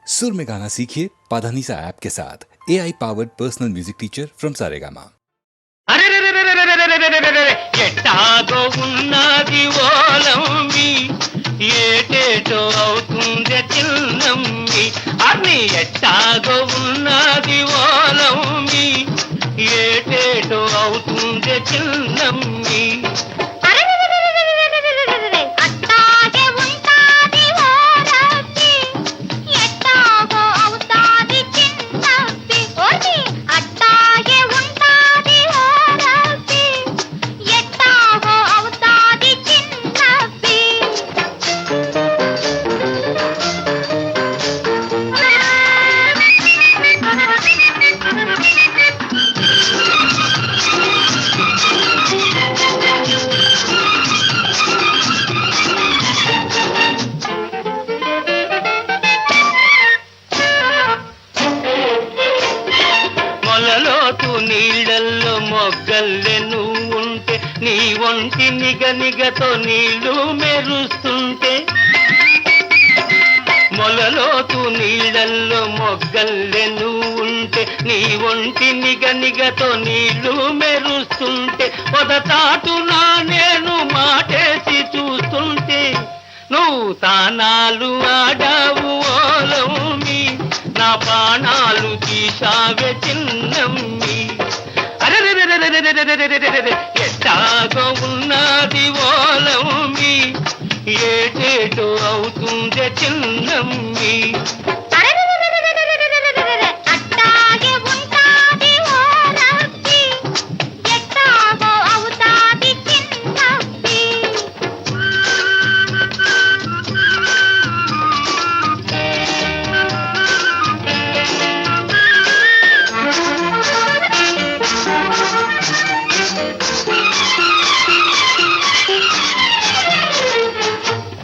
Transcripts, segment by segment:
सुर में गाना सीखिए पाधानीसा ऐप के साथ AI powered personal music teacher from Saregama. ఎట్టాగో ఉన్నది ఓలమ్మి ఏటేటో అవుతుంది చిన్నమ్మి అన్ని ఎట్టాగో ఉన్నది ఓలమ్మి ఏటేటో అవుతుంది చిన్నమ్మి నీళ్ళల్లో మొగ్గల్లే నువ్వుంటే నీ ఒంటి నిగనిగతో నీళ్లు మెరుస్తుంటే మొలలోతు నీళ్ళల్లో మొగ్గల్లే నువ్వుంటే నీ ఒంటి నిగనిగతో నీళ్లు మెరుస్తుంటే పొదతాటునా నేను మాటేసి చూస్తుంటే నువ్వు తానాలు ఆడావు ఓలమ్మి నా ప్రాణాలు తీశావే చిన్నమ్మి ఎట్టాగో ఉన్నది ఓలమ్మి ఏటేటో అవుతుంది చిన్నమ్మి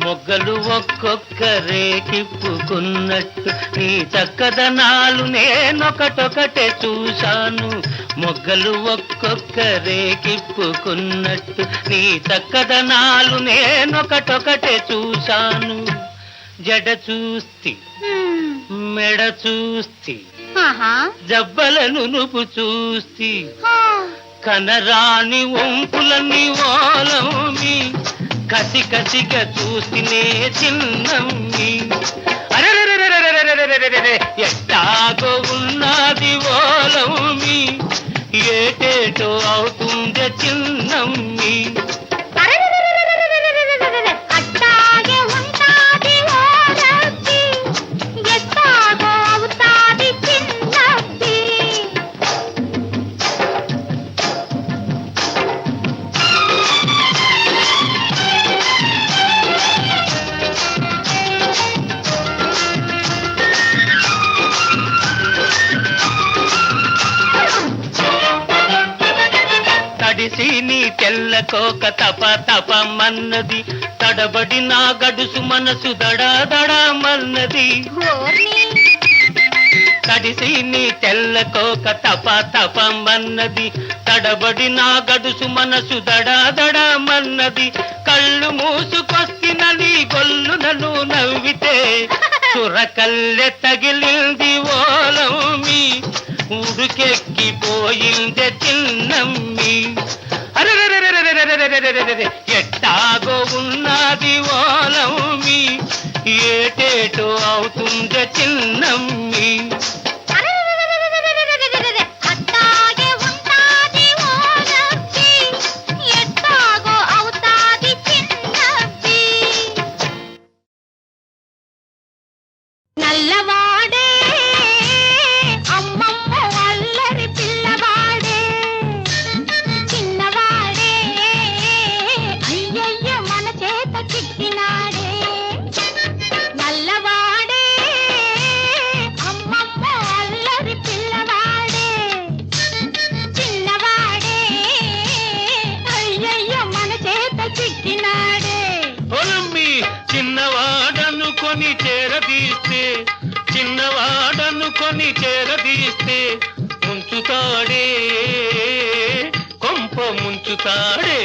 మొగ్గలు ఒక్కొక్కరే కిప్పుకున్నట్టు నీ చక్కదనాలు నేనొకటొకటే చూశాను మొగ్గలు ఒక్కొక్కరే కిప్పుకున్నట్టు నీ చక్కదనాలు నేనొకటొకటే చూశాను జడ చూస్తి మెడ చూస్తి జబ్బలను నువ్వు చూస్తి కనరాని ఒంపులని ఓలమ్మి కసి కసిగా చూసినే చిన్నమ్మి ఎట్టాగో ఉన్నది ఓలమ్మి ఏటేటో అవుతుంది చిన్నమ్మి తడిసి నీ తెల్లకోక తప తపమన్నది తడబడి నా గడుసు మనసు దడాదడమన్నది తడిసి నీ తెల్లకోక తప తపమన్నది తడబడి నా గడుసు మనసు దడాదడమన్నది కళ్ళు మూసుకొస్తిన నీ గొల్లునను నవ్వితే చురకల్లె తగిలింది ఓలమ్మి ఉడుకెక్కిపోయిందే చిన్నమ్మి ఎట్టాగో ఉన్నది ఓలమ్మి ఏటేటో అవుతుంది చిన్నమ్మి నల్లవాడే అమ్మమ్మ అల్లరి పిల్లవాడే చిన్నవాడే అయ్యయ్య మన చేత చిక్కినాడే నల్లవాడే అమ్మమ్మ అల్లరి పిల్లవాడే చిన్నవాడే అయ్యయ్య మన చేత చిక్కినాడే చిన్నవాడనుకొని చేరదీస్తే చిన్నవాడనుకొని చేరదీస్తే ముంచుతాడే కొంప ముంచుతాడే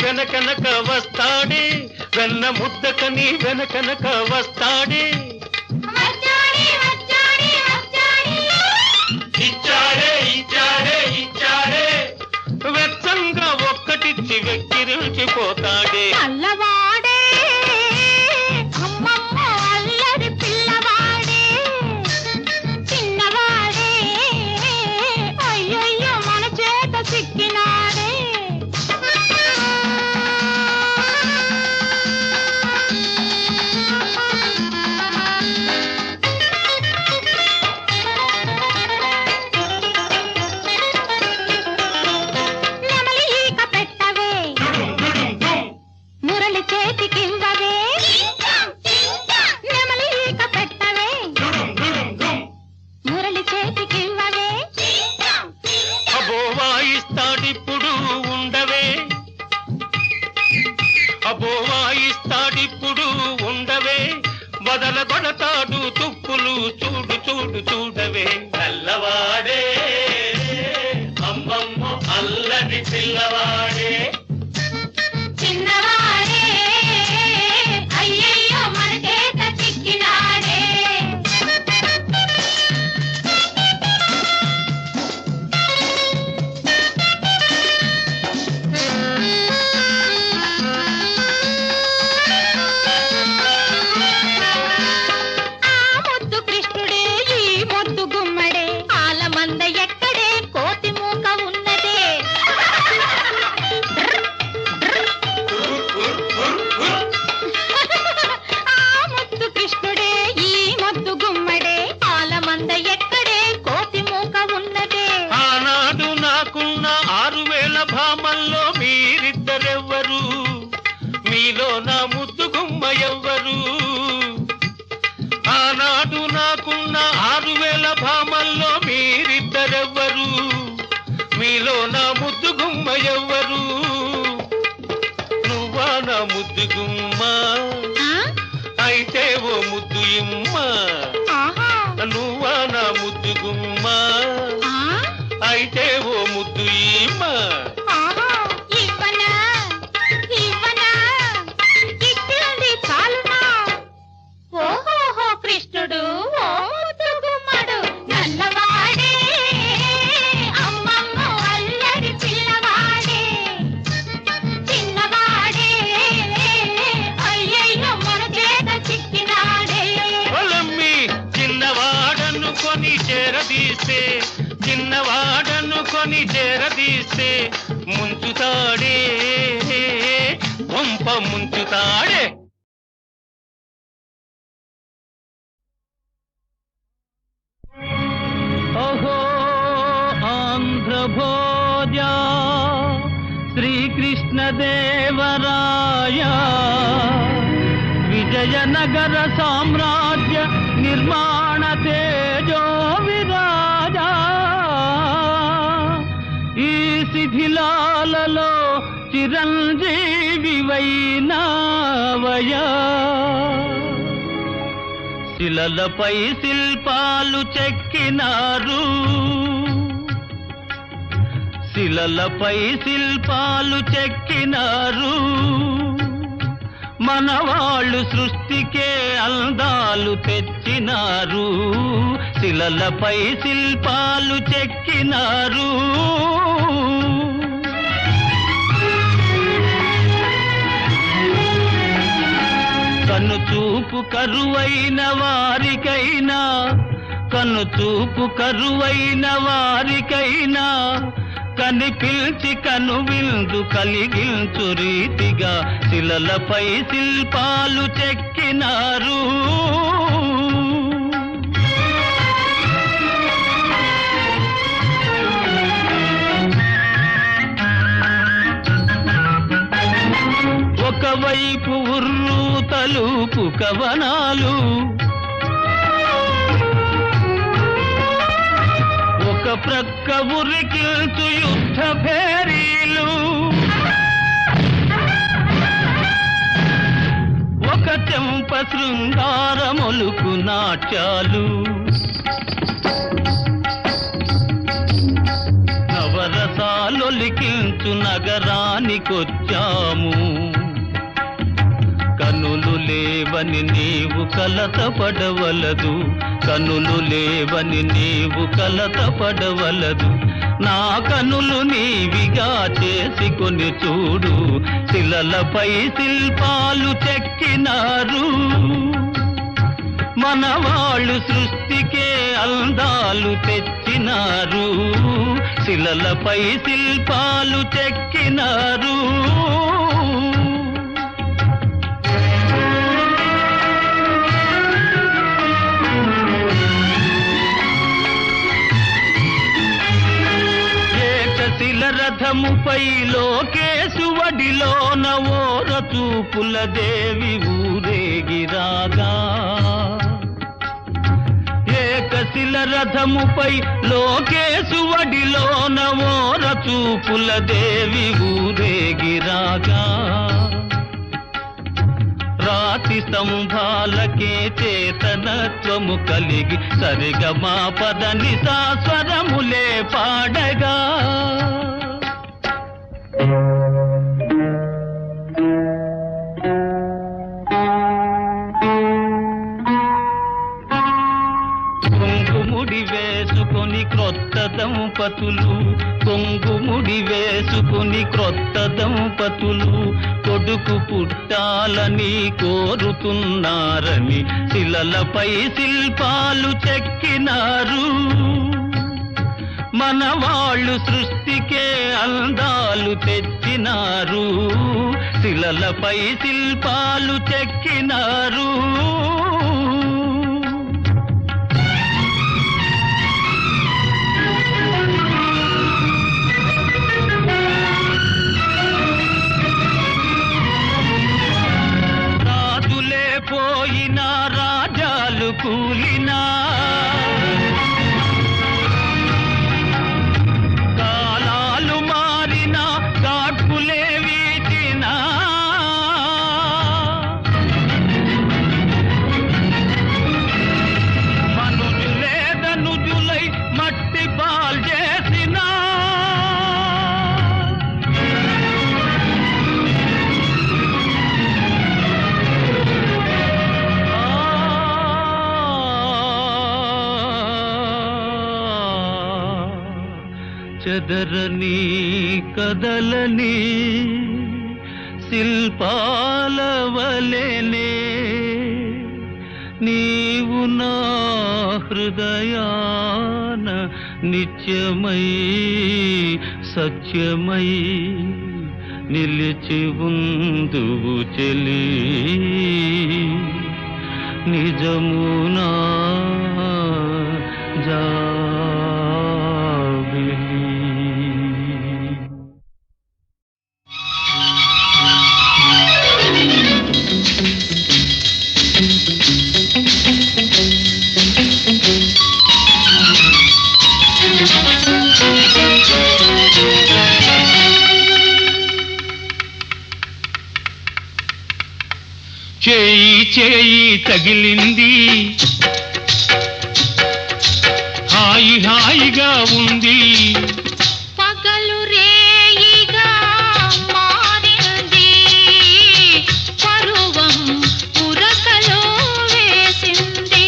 వెనకనక వస్తాడే, వెన్న ముద్దకని వెనకనక వస్తాడే. ఇచ్చాడే ఇచ్చాడే ఇచ్చాడే, వెచ్చంగా ఒక్కటిచ్చి వెక్కిరించిపోతాడే. అల్లవాడే అమ్మమ్మ అల్లరి పిల్లవాడే, చిన్నవాడే అయ్యయ్యో మన చేత చిక్కినాడే. అబోవాయిస్తాడిప్పుడు ఉండవే, అబోవాయిస్తాడిప్పుడు ఉండవే, బదల కొడతాడు తుప్పులు చూడు చూడు చూడవే. నల్లవాడే అమ్మమ్మ అల్లరి పిల్లవాడే, చిన్నవాడే అయ్యయ్యో మన చేత చిక్కినాడే. భామల్లో మీరిద్దరెవ్వరు, మీలో నా ముద్దు గుమ్మ ఎవ్వరు. ఆనాడు నాకున్న 6000 భామల్లో మీరిద్దరెవ్వరు, మీలో నా ముద్దు గుమ్మ ఎవ్వరు. నువ్వా నా ముద్దు గుమ్మ అయితే ఓ ముద్దు ఇమ్మ, నువ్వా నా ముద్దు గుమ్మ అయితే ఓ ముద్దు ఇమ్మ. కృష్ణుడు ఓ ముద్దు గుమ్మడు, నల్లవాడే అమ్మమ్మ అల్లరి పిల్లవాడే, చిన్నవాడే అయ్యయ్యో మన చేత చిక్కినాడే. పొలమ్మి చిన్నవాడను కొని చేరదీస్తే, చిన్నవాడను కొని చేరదీస్తే ముంచుతాడే, వంప ముంచుతాడే. ఓహో ఆంధ్రభోజ శ్రీకృష్ణదేవరాయ, విజయనగర సామ్రాజ్య నిర్మాణ తేజో విరాజ. ఈ శిథిలాలలో చిరంజీవి వైనావయా, శిలలపై శిల్పాలు చెక్కినారు, శిలలపై శిల్పాలు చెక్కినారు. మనవాళ్ళు సృష్టికే అందాలు తెచ్చినారు, శిలలపై శిల్పాలు చెక్కినారు. కనుచూపు కరువైన వారికైనా, కనుచూపు కరువైన వారికైనా కనిపిల్చి కనువిందు కలిగించు రీతిగా శిలలపై శిల్పాలు చెక్కినారు. ఒకవైపు ఉర్రు తలుపు కవనాలు, ఒక ప్రక్క ఉరికిల్చు యుద్ధ భేరీలు, ఒక చెంప శృంగారములుకు నాట్యాలు, నవరసాలొలికించు యేసు నగరానికొచ్చాము. కనులు లేవని నీవు కలతపడవలదు, కనులు లేవని నీవు కలతపడవలదు. నా కనులు నీవిగా చేసుకొని చూడు, శిలలపై శిల్పాలు చెక్కినారు. మనవాళ్ళు సృష్టికే అందాలు తెచ్చినారు, శిలలపై శిల్పాలు చెక్కినారు. రథముపై లోకేశువడిలోన ఓర చూపుల దేవి ఊరేగిరాగా, ఏకశిల రథముపై లోకేశువడిలోన ఓర చూపుల దేవి ఊరేగిరాగా. రాతి స్తంభాలకే చేతనత్వము కలిగి సరిగమా పదని సాస్వరములే పాడగా. కొంగుముడి వేసుకొని క్రొత్త దంపతులు, కొంగుముడి వేసుకొని క్రొత్త దంపతులు కొడుకు పుట్టాలని కోరుతున్నారని శిలలపై శిల్పాలు చెక్కినారు. మనవాళ్ళు సృష్టికే అందాలు తెచ్చినారు, శిలలపై శిల్పాలు చెక్కినారు. రాజులే పోయినా రాజాలు కూలినా, కాలాలు మారినా కాట్పులే వీచినా, మనుజులే ధనుజులై మట్టి పాల్ చేసినా, చెదరని కదలని శిల్పాల వలెనే నీవు నా హృదయాన నిత్యమై సత్యమై నిలిచి ఉందువు చెలి, నిజమునా జాబిలి. చేయి చేయి తగిలింది, హాయి హాయిగా ఉంది. పగలు రేయిగా మారింది, పరువం ఉరకలో వేసింది.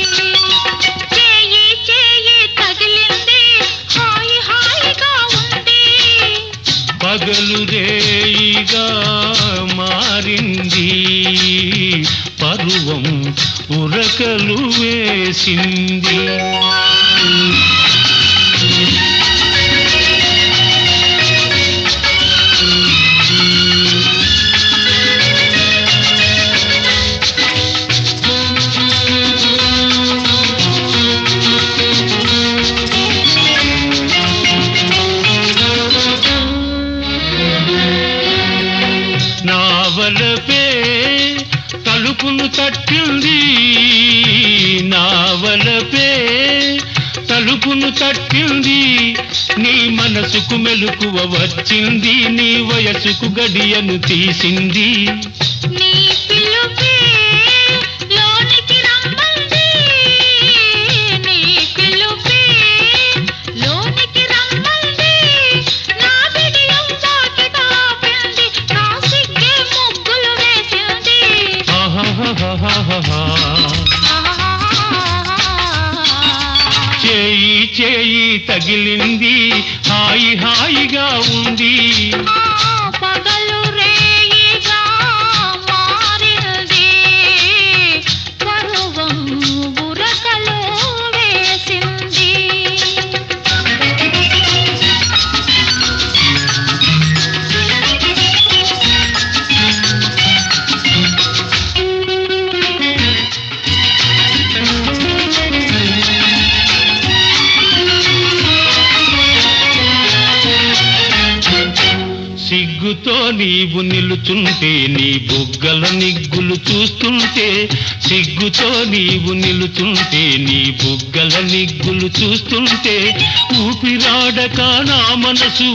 చేయి చేయి తగిలింది, హాయి హాయిగా ఉంది. పగలు రేయిగా మారింది, పరువం ఉరకలు వేసింది. నావలపే తలుపును తట్టింది, నావలపే తలుపును తట్టింది. నీ మనసుకు మెలకువ వచ్చింది, నీ వయసుకు గడియను తీసింది. నీ పిలుపే లోనికి రమ్మంది, నీ పిలుపే లోనికి రమ్మంది. నా బిడియం వాకిట చేయి తగిలింది హాయి హాయిగా ఉంది పగలు రేయిగా మారింది పరువం బురకలో వేసింది సిగ్గుతో నీవు నిలుచుంటే నీ బుగ్గల నిగ్గులు చూస్తుంటే సిగ్గుతో నీవు నిలుచుంటే నీ బుగ్గల నిగ్గులు చూస్తుంటే ఊపిరాడక నా మనసు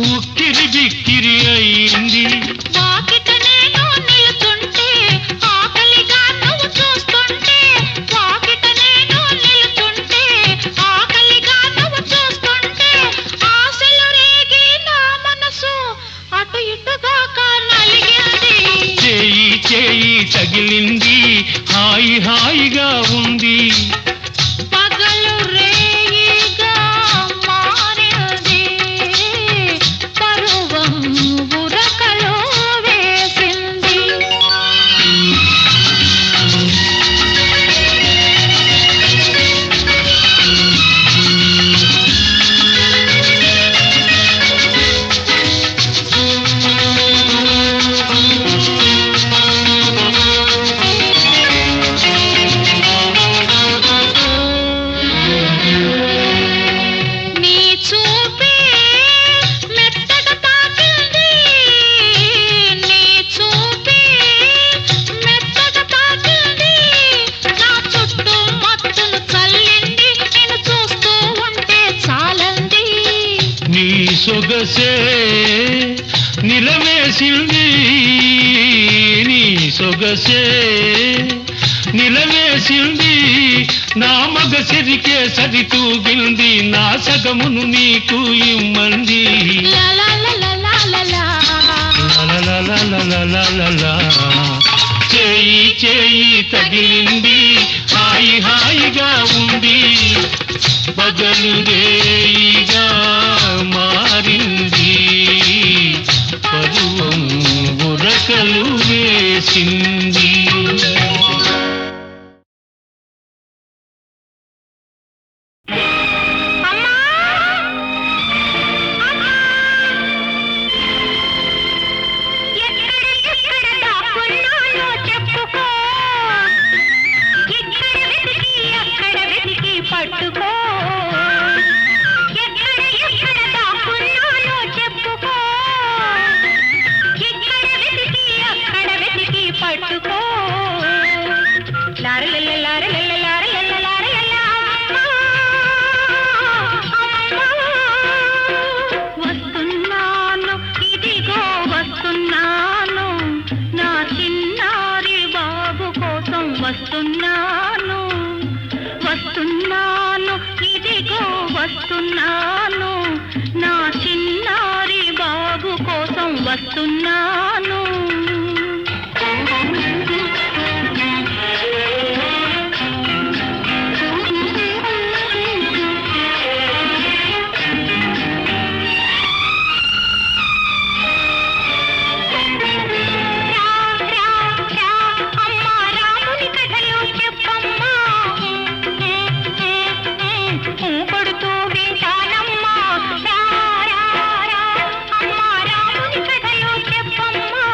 ఉక్కిరి బిక్కిరి అయింది వాకిట నేను నిలుచుంటే ఆకలిగా నువ్వు చూస్తుంటే వాకిట నేను నిలుచుంటే ఆకలిగా నువ్వు చూస్తుంటే ఆశలు రేగి నా మనసు అటు ఇటుగా నలిగింది చేయి చేయి తగిలింది హాయి హాయిగా ఉంది పగలు రేయిగా మారింది పరువం బురకలో వేసింది నీ చూపే మెత్తగా తాకింది నీ చూపే మెత్తగా తాకింది నా చుట్టూ మత్తును చల్లింది నేను చూస్తూ ఉంటే చాలంది నీ సొగసే నిలవేసింది నీ సొగసే నిలవేసింది నా మగ సిరికే సరితూగింది నా సగమును నీకు ఇమ్మంది లా లా లా లా లా లా లా. లలలలలలలలలా. చేయి చేయి తగిలింది హాయి హాయిగా ఉంది పగలు రేయిగా మారింది పరువం ఉరకలు వేసింది అమ్మా అమ్మా ఎక్కడ దాక్కున్నానో చెప్పుకో ఇక్కడ వెతికి అక్కడ వెతికి పట్టుకో ఎక్కడ దాక్కున్నానో చెప్పుకో ఇక్కడ వెతికి అక్కడ వెతికి పట్టుకో లారలల్ల లారలల్ల లారలల్ల లారలల్ల వస్తున్నాను ఇదిగో వస్తున్నాను నా చిన్నారి బాబు కోసం వస్తున్నాను వస్తున్నాను ఇదిగో వస్తున్నాను నా చిన్నారి బాబు కోసం వస్తున్నాను అమ్మా రాముని కథలు చెప్పమ్మా కొడుతూ వింటానమ్మా అమ్మా రాముని కథలు చెప్పమ్మా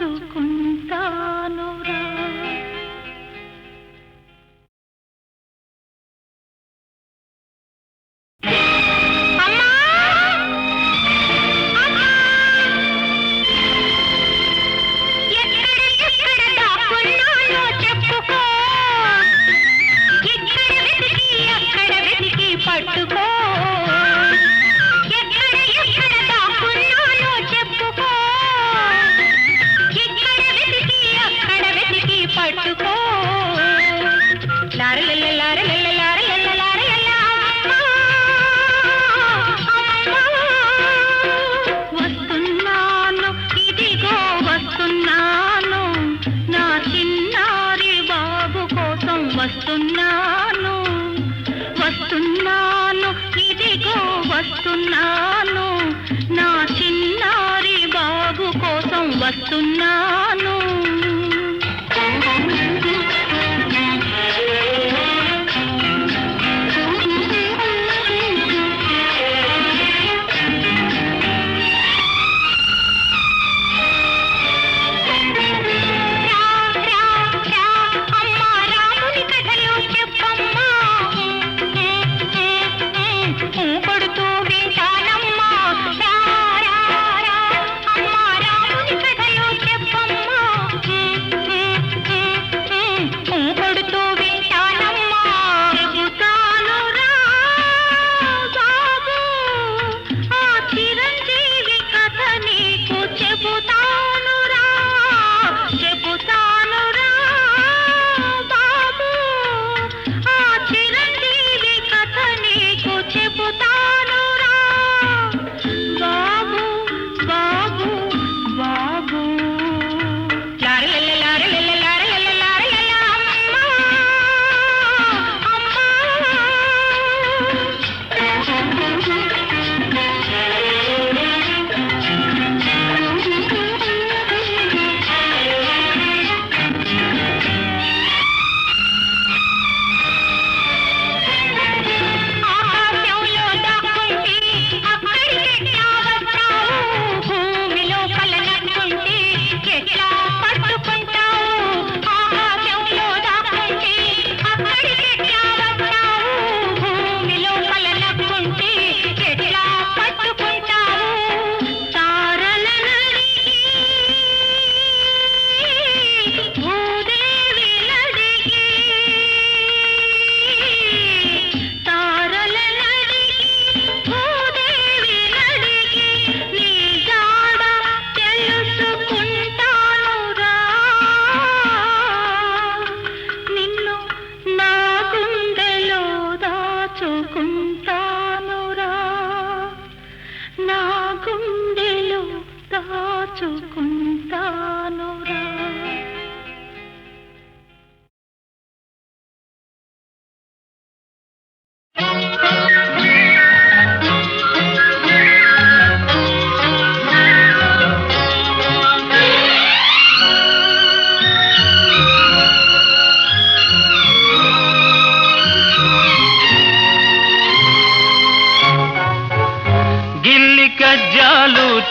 దాచుకుంటానురా. పట్టుకో ఎక్కడ ఎక్కడ దాక్కున్నానో చెప్పుకో, ఇక్కడ వెతికి అక్కడ వెతికి పట్టుకో. లారలల్ల లారలల్ల లారలల్ల లారలల్ల వస్తున్నాను, ఇదిగో వస్తున్నాను, నా చిన్నారి బాబు కోసం వస్తున్నాను. వస్తున్నాను, ఇదిగో వస్తున్నాను, నా చిన్నారి బాబు కోసం వస్తున్నాను.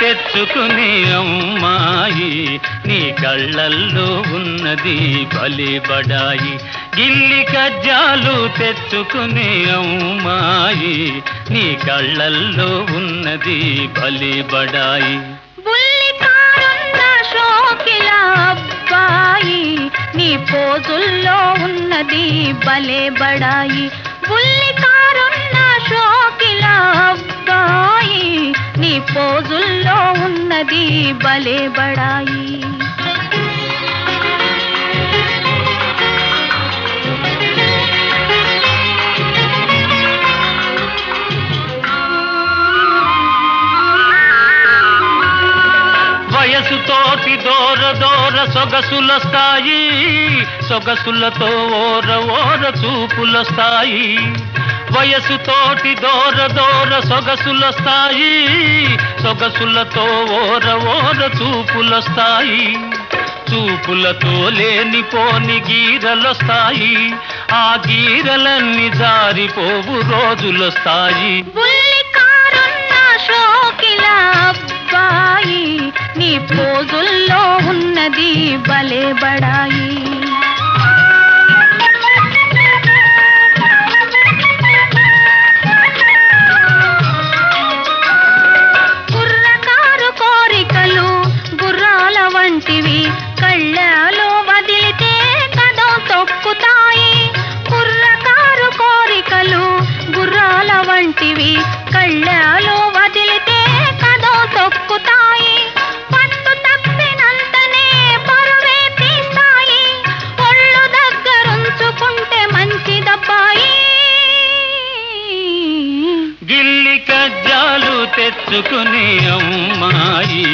తెచ్చుకునే అమ్మాయి నీ కళ్ళల్లో ఉన్నది భలే బడాయి. గిల్లి కజ్జాలు తెచ్చుకునే అమ్మాయి నీ కళ్ళల్లో ఉన్నది భలే బడాయి. అబ్బాయి నీ పోజుల్లో ఉన్నది భలే బడాయి. బుల్లి కారున్న షోకిల అబ్బాయి నీ పోజుల్లో ఉన్నది భలే బడాయి. వయసుతోటి దూర దూర సొగసులొస్తాయి, సొగసులతో ఓర ఓర చూపులొస్తాయి. వయసుతోటి దూర దూర సొగసులొస్తాయి, సొగసులతో ఓర ఓర చూపులొస్తాయి. చూపులతో లేనిపోని గీరలొస్తాయి, ఆ గీరలన్నీ జారిపోవు రోజులొస్తాయి. నీ పోజుల్లో ఉన్న ఉన్నది భలే బడాయి. కుర్రకారు కోరికలు గుర్రాల వంటివి కళ్ళలో వదిలితే కదం తొక్కుతాయి. కుర్రకారు కోరికలు గుర్రాల వంటివి కళ్ళలో వదిలితే కదం తొక్కుతాయి. పట్టు తప్పినంతనే పరువే తీస్తాయి. ఒళ్ళు దగ్గరుంచుకుంటే మంచిదబ్బాయి. గిల్లి కజ్జాలు తెచ్చుకునే అమ్మాయి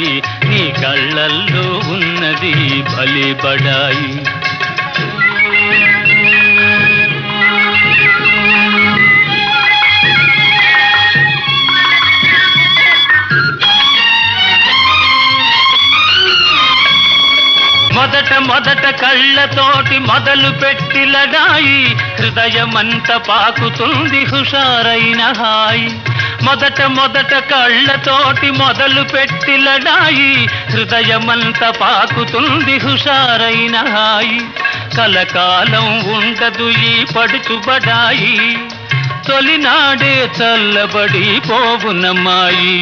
నీ కళ్ళల్లో ఉన్నది భలే బడాయి. మొదట కళ్ళతోటి మొదలు పెట్టి లడాయి హృదయమంత పాకుతుంది హుషారైన హాయి. మొదట కళ్ళతోటి మొదలు పెట్టి లడాయి హృదయమంత పాకుతుంది హుషారైన హాయి. కలకాలం ఉండదు ఈ పడుచుబడాయి తొలినాడే చల్లబడి పోవునమ్మాయి.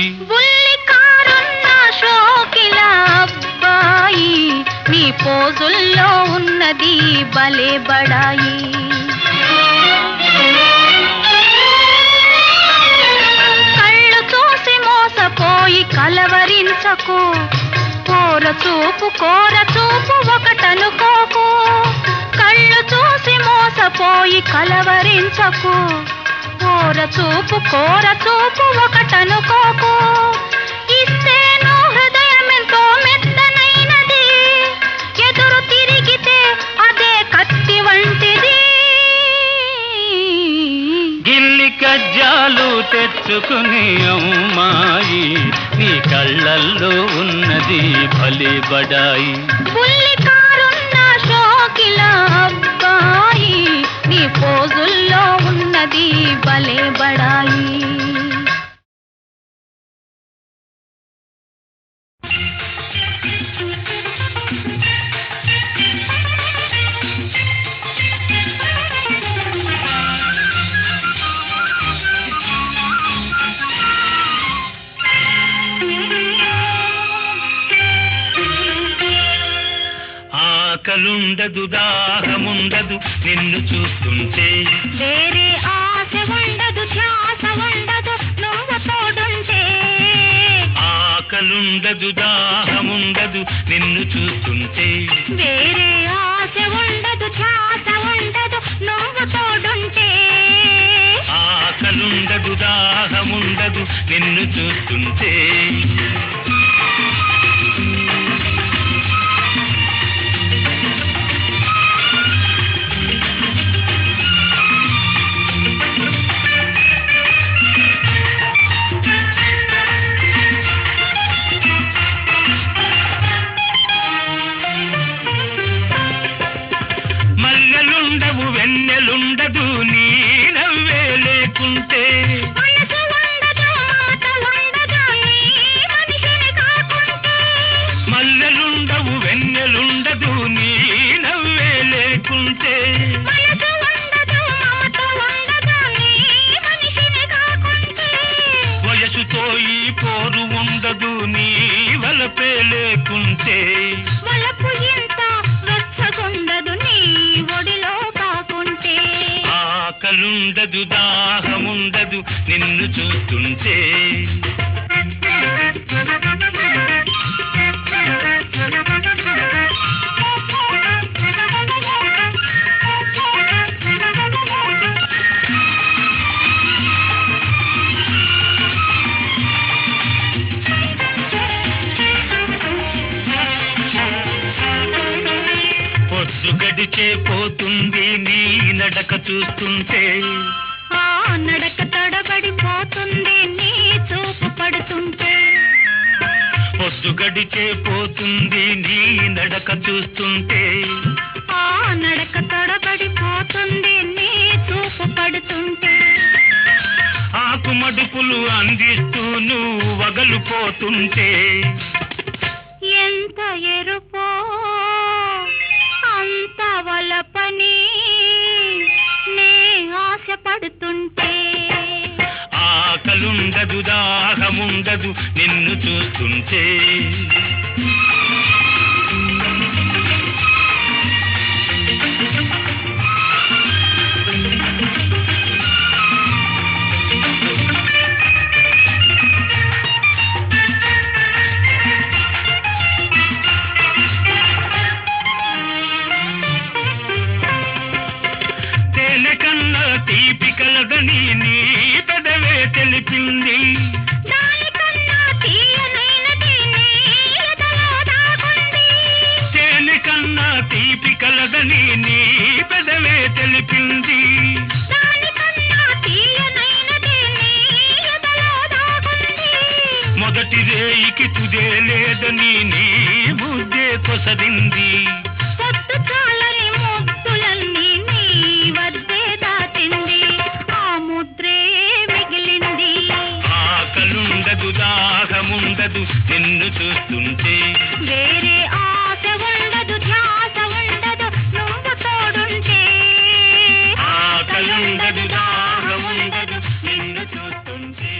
నీ పోజుల్లో ఉన్నది భలే బడాయి. కళ్ళు చూసి మోసపోయి కలవరించకు. కోర చూపు ఒకటనుకోకు. కళ్ళు చూసి మోసపోయి కలవరించకు. కోర చూపు ఒకటనుకోకు. ఇస్తేను హృదయమెంతో మెత్తనైనది. ఎదురు తిరిగితే అదే కత్తి వంటిది. గిల్లి కజ్జాలు తెచ్చుకునే అమ్మాయి నీ కళ్ళల్లో ఉన్నది భలే బడాయి. బుల్లికారున్న షోకిల అబ్బాయి నీ పోజుల్లో ఉన్నది భలే బడాయి. ఆకలుండదు దాహముండదు నిన్ను చూస్తుంటే. వేరే ఆశ ఉండదు ధ్యాస ఉండదు నువ్వు తోడుంటే. ఆకలుండదు దాహముండదు నిన్ను చూస్తుంటే. వేరే ఆశ ఉండదు ధ్యాస ఉండదు నువ్వు తోడుంటే. ఆకలుండదు దాహముండదు నిన్ను చూస్తుంటే. మల్లెలుండవు వెన్నెలుండదు నీ నవ్వే లేకుంటే. మనసు ఉండదు మాట ఉండదు నీ మనిషిని కాకుంటే. మల్లెలుండవు వెన్నెలుండదు నీ నవ్వే లేకుంటే. మనసు ఉండదు మాట ఉండదు నీ మనిషిని కాకుంటే. వయసుతో ఈ పోరు ఉండదు నీ వలపే లేకుంటే. వలపు ఇంత వెచ్చగుండదు నీ ఒడిలో కాకుంటే. ఆకలుండదు దాహముండదు నిన్ను చూస్తుంటే. పొద్దు గడిచే పోతుంది నీ నడక చూస్తుంటే. ఆ నడక తడబడిపోతుంది నీ చూపు పడుతుంటే. పొద్దు గడిచే పోతుంది నీ నడక చూస్తుంటే. ఆ నడక తడబడిపోతుంది నీ చూపు పడుతుంటే. ఆకు మడుపులు అందిస్తూ నువ్వు వగలుపోతుంటే. ఎంత ఎరుపో ఉండదు నిన్ను చూస్తుంటే. తీపి కలదని నీ పెదవే తెలిపింది. దానికన్నా తీయనైనది నీ ఎదలో దాగుంది. తేనెకన్నా తీపి కలదని నీ పెదవే తెలిపింది. దానికన్నా తీయనైనది నీ ఎదలో దాగుంది. మొదటి రేయికి తుదే లేదని నీ ముద్దే కొసరింది. పొద్దు చాలని ముద్దులన్నీ నీ వద్దే దాటింది. ఆ ముద్రే మిగిలింది. ఆకలుండదు దాహముండదు నిన్ను చూస్తుంటే. వేరే ఆశ ఉండదు ధ్యాస ఉండదు నువ్వు తోడుంటే. ఆకలుండదు దాహముండదు నిన్ను చూస్తుంటే.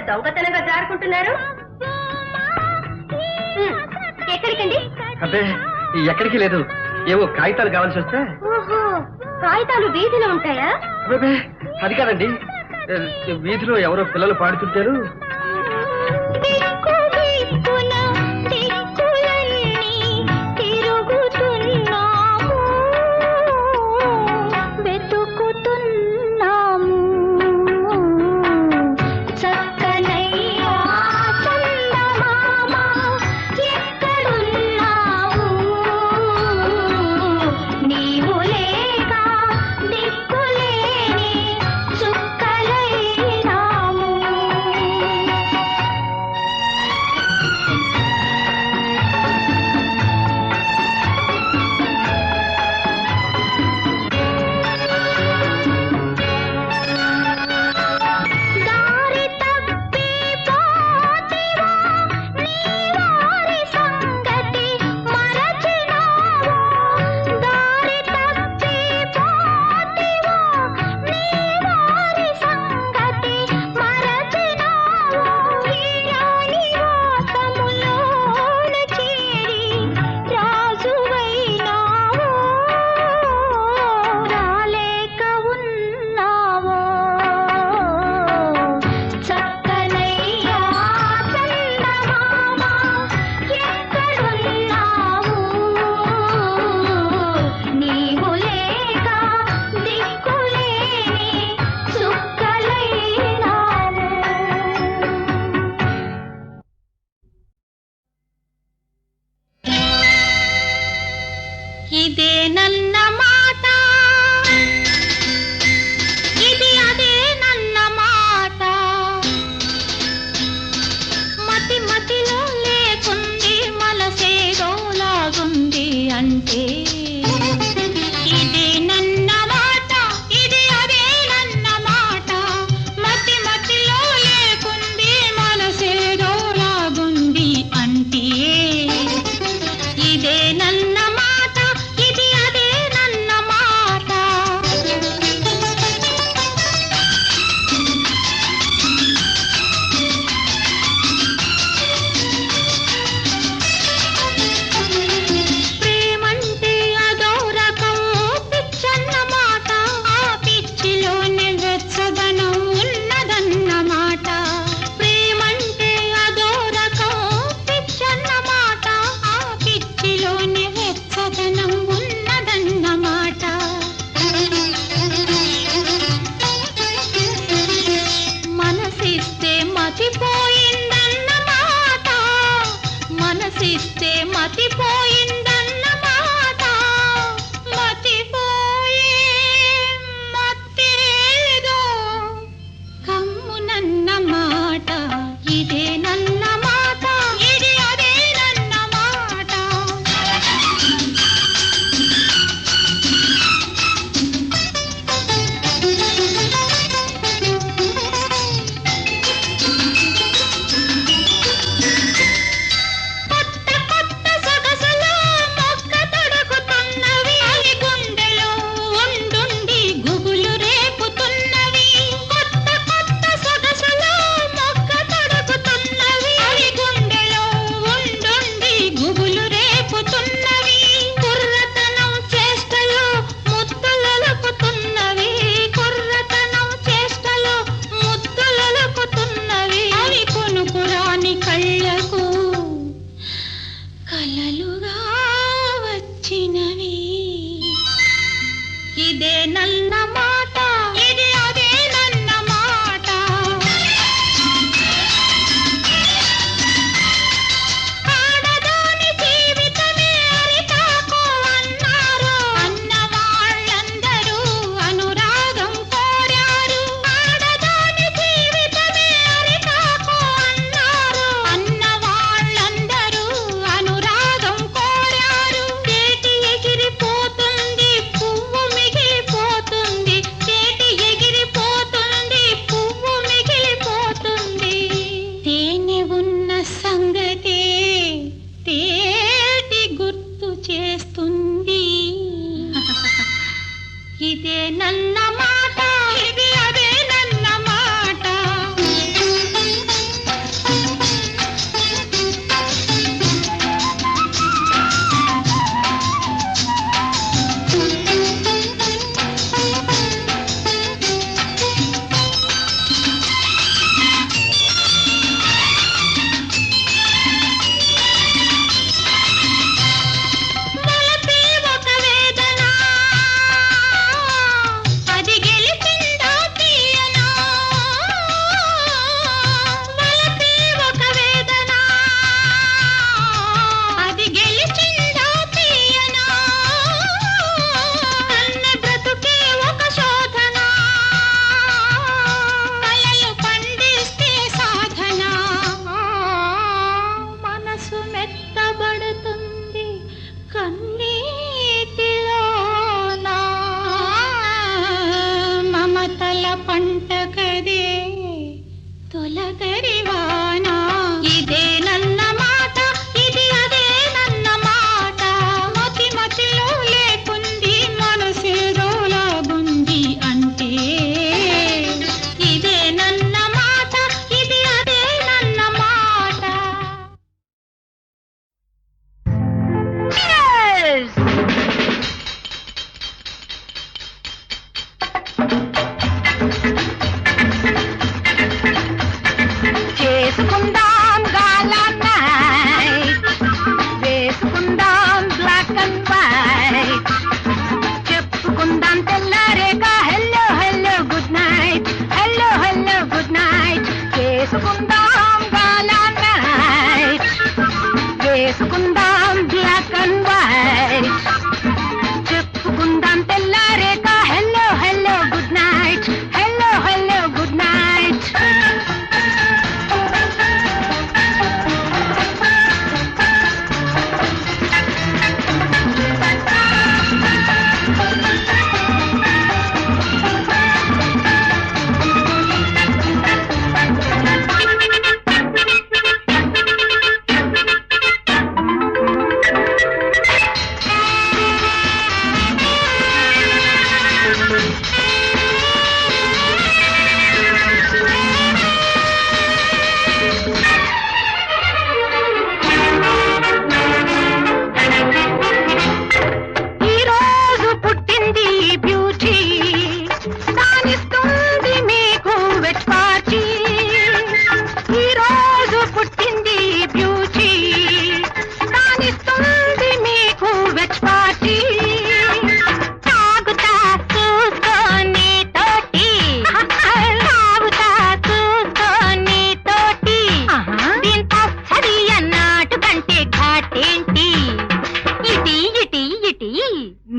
దొంగతనంగా జారుకుంటున్నారు. ఎక్కడికండి? అబ్బే ఎక్కడికి లేదు, ఏవో కాగితాలు కావాల్సి వస్తే. ఓహో, కాగితాలు వీధిలో ఉంటాయా? అబ్బే అది కాదండి, వీధిలో ఎవరో పిల్లలు పాడుతుంటారు. ఇదే నన్న మాట, ఇది అదే నన్న మాట, మతి మతిలో లేకుంది మనసేదో లాగుంది అంటే ఇదే నన్న మాట, ఇది అదే నన్న మాట, మతి మతిలో లేకుంది మనసేదో లాగుంది అంటే ఇదే నన్న మాట, ఇది అదే నన్న మాట. ప్రేమంటే అదో రకం పిచ్చన్న మాట, ఆ పిచ్చిలోనే వెచ్చదనం ఉన్నదన్న మాట. ప్రేమంటే అదో రకం పిచ్చన్న మాట, ఆ పిచ్చిలోనే వెచ్చదనం ఉన్నదన్న మాట. మనసిస్తే మతిపోయిందన్న మాట, మనసిస్తే మతిపోయిందన్న మాట, మతిపోయే మత్తేదో కమ్మునన్న మాట. ఇదే నన్న మాట, ఇది అదే నన్న మాట. కొత్త కొత్త సొగసులు మొక్క తొడుగుతున్నవి, అవి గుండెలో ఉండుండి గుబులు రేపుతున్నవి. కొత్త కొత్త సొగసులు మొక్క తొడుగుతున్నవి, అవి గుండెలో ఉండుండి గుబులు రేపుతున్నవి. కుర్రతనం చేష్టలు ముద్దులొలుకుతున్నవి, కుర్రతనం చేష్టలు ముద్దులొలుకుతున్నవి. అవి కొనుకురాని కళ్ళకు కలలుగా వచ్చినవి. ఇదే నన్న మాట, ఇది అదే నన్న మాట. ఆడదాని జీవితమే అరిటాకు అన్నారు, అన్న వాళ్ళందరూ అనురాగం కోరారు. ఆడదాని జీవితమే అరిటాకు అన్నారు, అన్న వాళ్ళందరూ అనురాగం కోరారు. చేటి ఎగిరిపోతుంది పువ్వు మిగిలిపోతుంది, చేటి ఎగిరిపోతుంది పువ్వు మిగిలిపోతుంది. తేనె ఉన్న సంగతే తేటి గుర్తు చేస్తుంది. ఇదే నన్న మాట, ఇది అదే నన్న మాట. వలపే ఒక వేదన, అది గెలిచిందా తీయనా. వలపే ఒక వేదన, అది గెలిచిందా తీయనా. కన్న బ్రతుకే ఒక శోధన, కలలు పండిస్తే సాధన. మనసు మెత్తబడుతుంది కన్నీటిలోనా, మమతల పంట కదే తొలగరివానా. ఇదే నన్న మాట, ఇది అదే నన్న మాట, మతి మతిలో లేకుంది మనసేదో లాగుంది అంటే ఇదే నన్న మాట, ఇది అదే నన్న మాట. చేసుకుందాం గాలా నైట్, వేసుకుందాం బ్లాక్ అండ్ వైట్, చెప్పుకుందాం తెల్లారేక hello hello good night, hello hello good night. చేసుకుందాం గాలా నైట్, వేసుకుందాం బ్లాక్ అండ్ వైట్,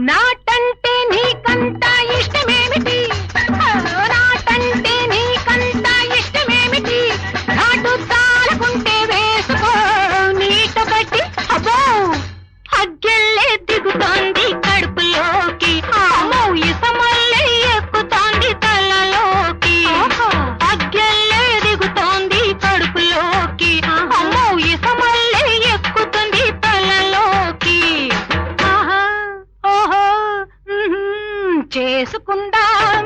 నాటంటే నీకంతా ఇష్టమేమిటి నాటంటే నీకంతా ఇష్టమేమిటి నాటు తాలకుంటే వేసుకో నీట బట్టి అబ్బో అగ్గెళ్ళే దిగుతోంది కడుపులోకి అమ్మో ఇసమల్లే ఎక్కుతోంది తలలోకి అగ్గెళ్ళే దిగుతోంది కడుపులోకి అమ్మో ఇసమల్లే ఎక్కుతుంది తలలోకి ఆహా ఓహో చేసుకుందాం